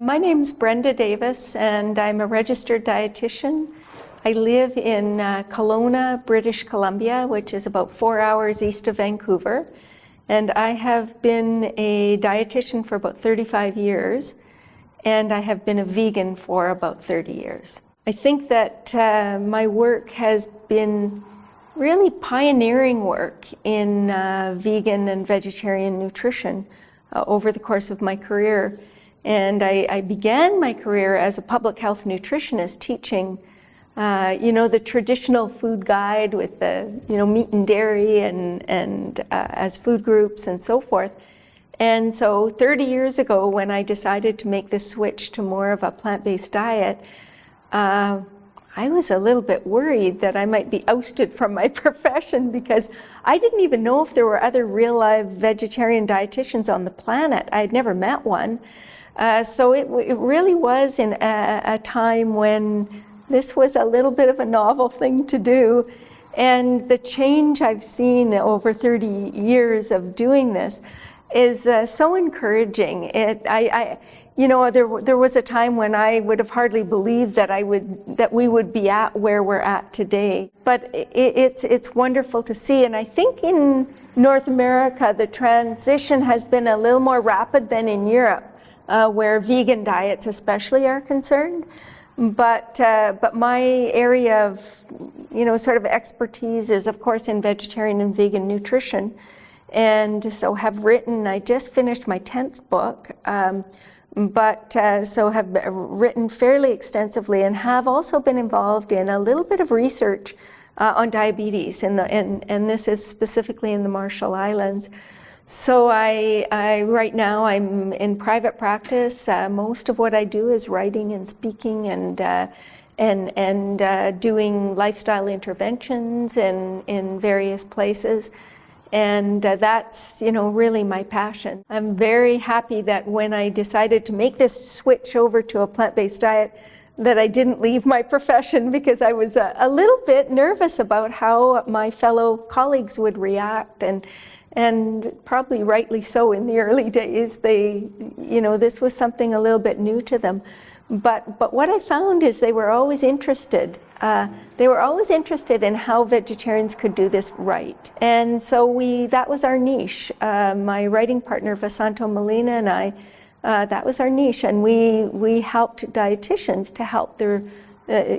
My name's Brenda Davis, and I'm a registered dietitian. I live in Kelowna, British Columbia, which is about 4 hours east of Vancouver. And I have been a dietitian for about 35 years, and I have been a vegan for about 30 years. I think that my work has been really pioneering work in vegan and vegetarian nutrition over the course of my career. And I began my career as a public health nutritionist teaching the traditional food guide with the, meat and dairy and as food groups and so forth. And so 30 years ago, when I decided to make this switch to more of a plant-based diet, I was a little bit worried that I might be ousted from my profession because I didn't even know if there were other real live vegetarian dietitians on the planet. I had never met one. So it really was in a time when this was a little bit of a novel thing to do. And the change I've seen over 30 years of doing this is so encouraging. There was a time when I would have hardly believed that we would be at where we're at today. But it's wonderful to see. And I think in North America, the transition has been a little more rapid than in Europe, where vegan diets especially are concerned. But my area of, sort of expertise is, of course, in vegetarian and vegan nutrition. And so I just finished my 10th book, so have written fairly extensively and have also been involved in a little bit of research on diabetes, and this is specifically in the Marshall Islands. So right now I'm in private practice. Most of what I do is writing and speaking and doing lifestyle interventions in various places. And that's, really my passion. I'm very happy that when I decided to make this switch over to a plant-based diet, that I didn't leave my profession, because I was a little bit nervous about how my fellow colleagues would react, and probably rightly so in the early days. This was something a little bit new to them. But what I found is they were always interested. They were always interested in how vegetarians could do this right. And so that was our niche. My writing partner, Vasanto Molina, and I, that was our niche. And we helped dietitians to help their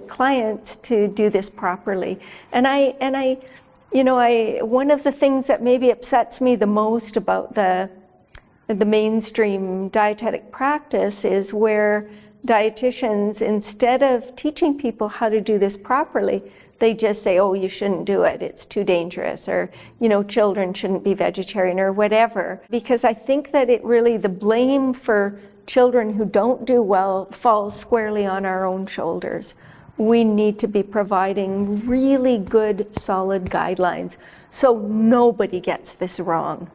clients to do this properly. And one of the things that maybe upsets me the most about the mainstream dietetic practice is where dietitians, instead of teaching people how to do this properly, they just say, oh, you shouldn't do it, it's too dangerous, or, children shouldn't be vegetarian, or whatever. Because I think that the blame for children who don't do well falls squarely on our own shoulders. We need to be providing really good, solid guidelines so nobody gets this wrong.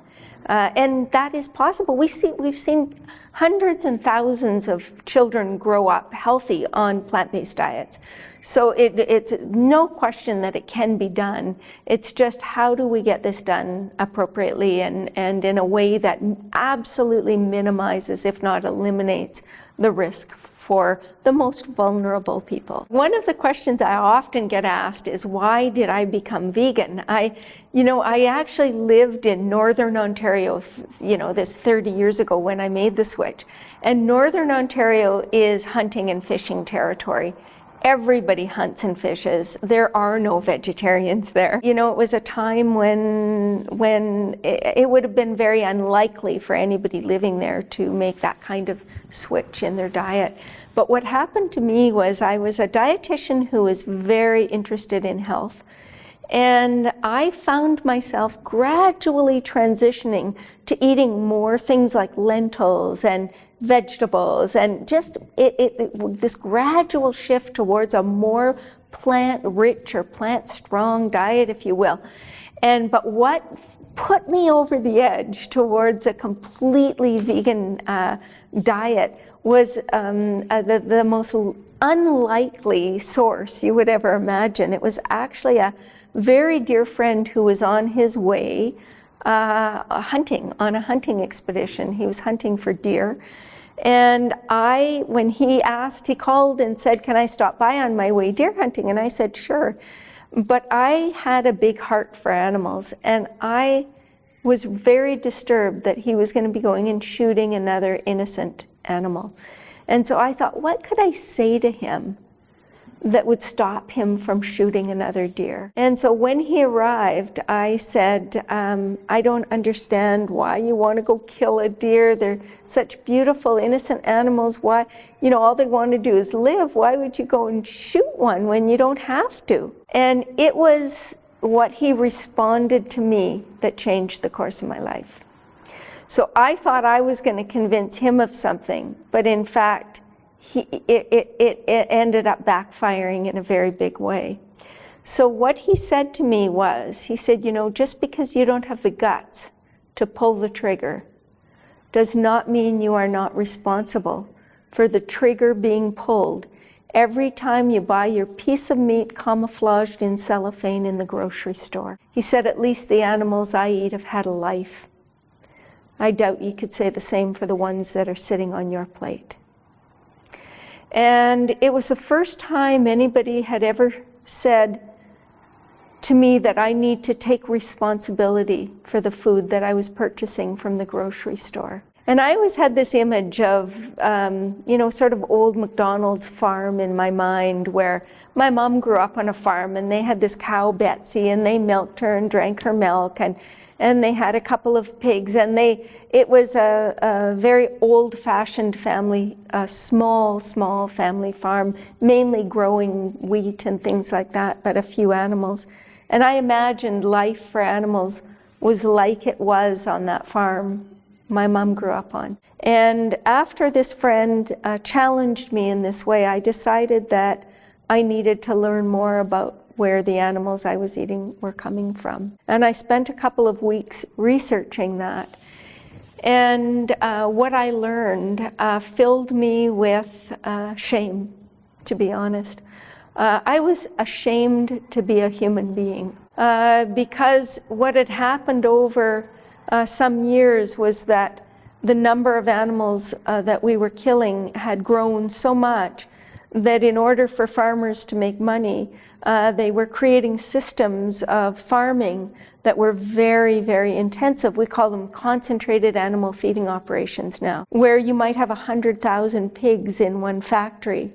And that is possible. We've seen hundreds and thousands of children grow up healthy on plant-based diets. So it's no question that it can be done. It's just, how do we get this done appropriately and in a way that absolutely minimizes, if not eliminates, the risk for the most vulnerable people. One of the questions I often get asked is, why did I become vegan? I actually lived in Northern Ontario, this 30 years ago when I made the switch. And Northern Ontario is hunting and fishing territory. Everybody hunts and fishes. There are no vegetarians there. It was a time when it would have been very unlikely for anybody living there to make that kind of switch in their diet. But what happened to me was, I was a dietitian who was very interested in health. And I found myself gradually transitioning to eating more things like lentils and vegetables, and just this gradual shift towards a more plant-rich or plant-strong diet, if you will. But what put me over the edge towards a completely vegan diet was the most unlikely source you would ever imagine. It was actually a very dear friend who was on his way hunting, on a hunting expedition. He was hunting for deer. And when he asked, he called and said, can I stop by on my way deer hunting? And I said, sure. But I had a big heart for animals, and I was very disturbed that he was going to be going and shooting another innocent animal. And so I thought, what could I say to him that would stop him from shooting another deer? And so when he arrived, I said, I don't understand why you want to go kill a deer. They're such beautiful, innocent animals. Why, all they want to do is live. Why would you go and shoot one when you don't have to? And it was what he responded to me that changed the course of my life. So I thought I was going to convince him of something, but in fact, it ended up backfiring in a very big way. So what he said to me was, he said, just because you don't have the guts to pull the trigger does not mean you are not responsible for the trigger being pulled every time you buy your piece of meat camouflaged in cellophane in the grocery store. He said, at least the animals I eat have had a life. I doubt you could say the same for the ones that are sitting on your plate. And it was the first time anybody had ever said to me that I need to take responsibility for the food that I was purchasing from the grocery store. And I always had this image of, sort of old McDonald's farm in my mind, where my mom grew up on a farm and they had this cow Betsy, and they milked her and drank her milk, and they had a couple of pigs, and it was a very old-fashioned family, a small family farm, mainly growing wheat and things like that, but a few animals. And I imagined life for animals was like it was on that farm my mom grew up on. And after this friend challenged me in this way, I decided that I needed to learn more about where the animals I was eating were coming from. And I spent a couple of weeks researching that. And what I learned filled me with shame, to be honest. I was ashamed to be a human being because what had happened over some years was that the number of animals that we were killing had grown so much that in order for farmers to make money, they were creating systems of farming that were very, very intensive. We call them concentrated animal feeding operations now, where you might have 100,000 pigs in one factory.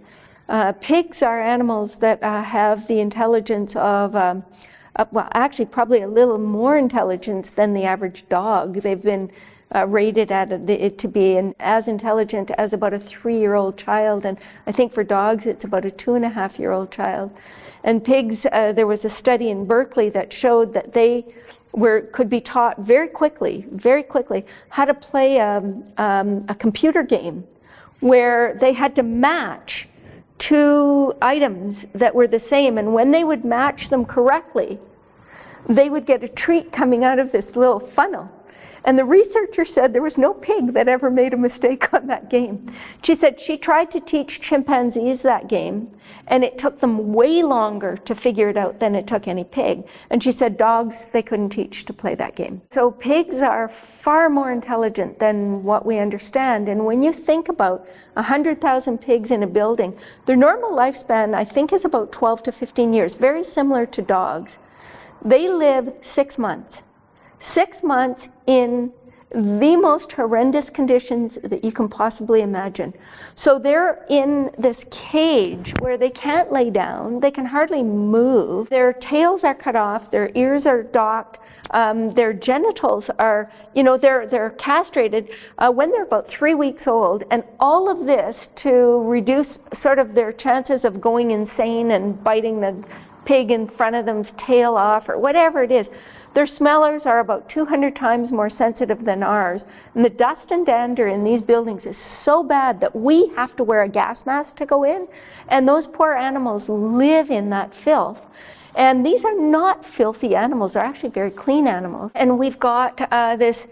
Pigs are animals that have the intelligence of well, actually probably a little more intelligence than the average dog. They've been rated to be as intelligent as about a 3-year-old child, and I think for dogs it's about a 2.5-year-old child. And pigs, there was a study in Berkeley that showed that they could be taught very quickly, how to play a computer game where they had to match 2 items that were the same, and when they would match them correctly, they would get a treat coming out of this little funnel. And the researcher said there was no pig that ever made a mistake on that game. She said she tried to teach chimpanzees that game, and it took them way longer to figure it out than it took any pig. And she said dogs, they couldn't teach to play that game. So pigs are far more intelligent than what we understand. And when you think about 100,000 pigs in a building, their normal lifespan, I think, is about 12 to 15 years, very similar to dogs. They live 6 months. 6 months in the most horrendous conditions that you can possibly imagine. So they're in this cage where they can't lay down, they can hardly move, their tails are cut off, their ears are docked, their genitals are, they're castrated when they're about 3 weeks old, and all of this to reduce sort of their chances of going insane and biting the pig in front of them's tail off or whatever it is. Their smellers are about 200 times more sensitive than ours. And the dust and dander in these buildings is so bad that we have to wear a gas mask to go in. And those poor animals live in that filth. And these are not filthy animals. They're actually very clean animals. And we've got this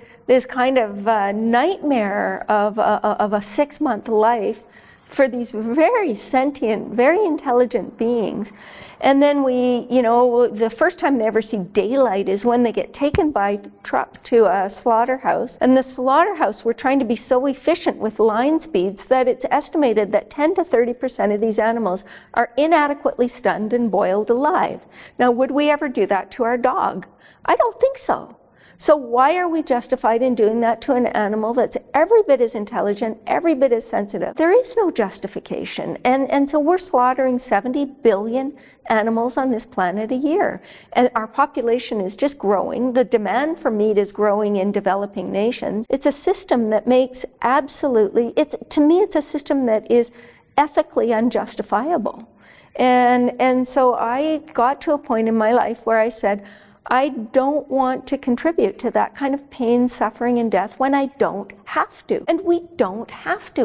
kind of nightmare of a 6-month life for these very sentient, very intelligent beings. And then we, you know, the first time they ever see daylight is when they get taken by truck to a slaughterhouse. And the slaughterhouse, we're trying to be so efficient with line speeds that it's estimated that 10 to 30% of these animals are inadequately stunned and boiled alive. Now, would we ever do that to our dog? I don't think so. So why are we justified in doing that to an animal that's every bit as intelligent, every bit as sensitive? There is no justification. And so we're slaughtering 70 billion animals on this planet a year. And our population is just growing. The demand for meat is growing in developing nations. It's a system that makes absolutely, to me, it's a system that is ethically unjustifiable. And so I got to a point in my life where I said, I don't want to contribute to that kind of pain, suffering, and death when I don't have to. And we don't have to.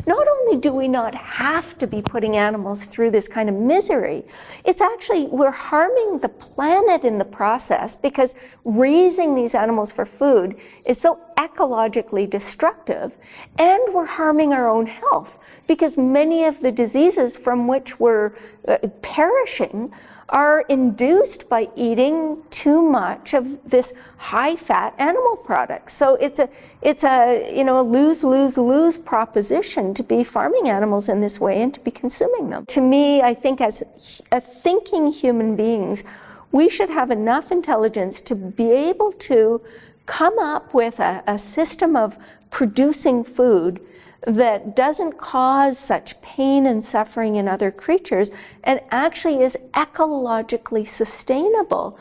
Not only do we not have to be putting animals through this kind of misery, it's actually, we're harming the planet in the process, because raising these animals for food is so ecologically destructive, and we're harming our own health, because many of the diseases from which we're perishing are induced by eating too much of this high-fat animal product. So it's a you know, a lose-lose-lose proposition to be farming animals in this way and to be consuming them. To me, I think as thinking human beings, we should have enough intelligence to be able to come up with a system of producing food that doesn't cause such pain and suffering in other creatures, and actually is ecologically sustainable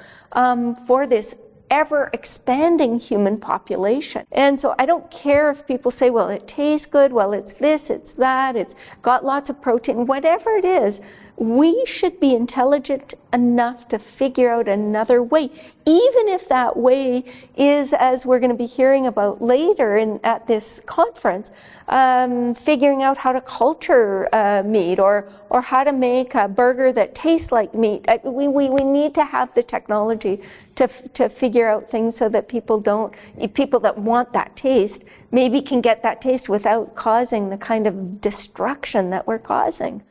for this ever-expanding human population. And so I don't care if people say, well, it tastes good, well, it's this, it's that, it's got lots of protein, whatever it is. We should be intelligent enough to figure out another way, even if that way is, as we're going to be hearing about later at this conference, figuring out how to culture meat, or how to make a burger that tastes like meat. We need to have the technology to figure out things so that people that want that taste maybe can get that taste without causing the kind of destruction that we're causing.